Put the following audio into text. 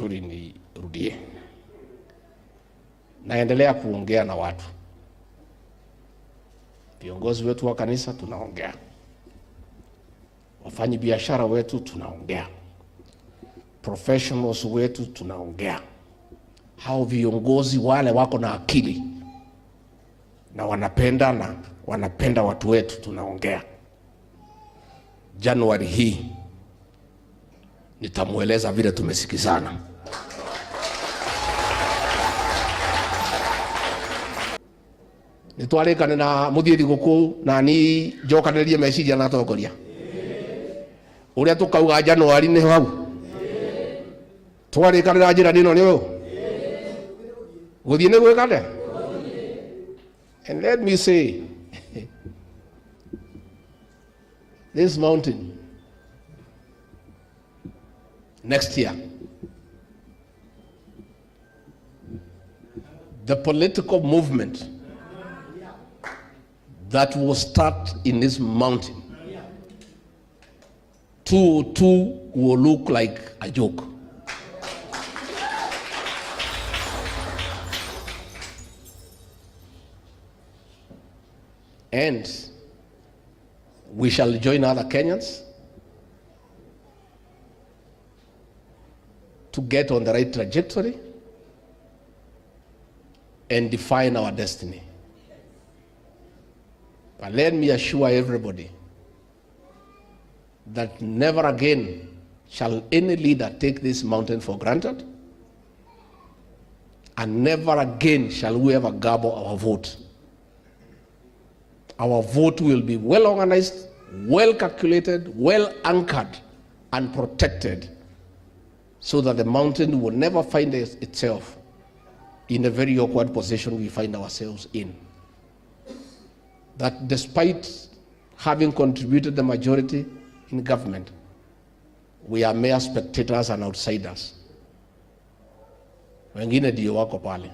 vizuri nirudie. Naendelea kuongea na watu. Viongozi wetu wa kanisa tunaongea. Wafanyi biashara wetu tunaongea. Professionals wetu tunaongea. Hao viongozi wale wako na akili na wanapenda watu wetu tunaongea. Januari hii nitamueleza vile tumesikizana. Nitwarikane na muthiri guku na ni njokanĩrĩrie meciria na atongoria. Uria tukauga Januari ni hau. Twarikane na njĩra ĩno nĩ ũyũ. Guthii nĩ gwĩkane. And let me say, this mountain, next year, the political movement that will start in this mountain, 202 will look like a joke. And we shall join other Kenyans to get on the right trajectory and define our destiny. But let me assure everybody that never again shall any leader take this mountain for granted, and never again shall we ever gabble our vote. Our vote will be well organized, well calculated, well anchored and protected, so that the mountain will never find itself in a very awkward position we find ourselves in. That despite having contributed the majority in government, we are mere spectators and outsiders. Wengine ndio wako pale.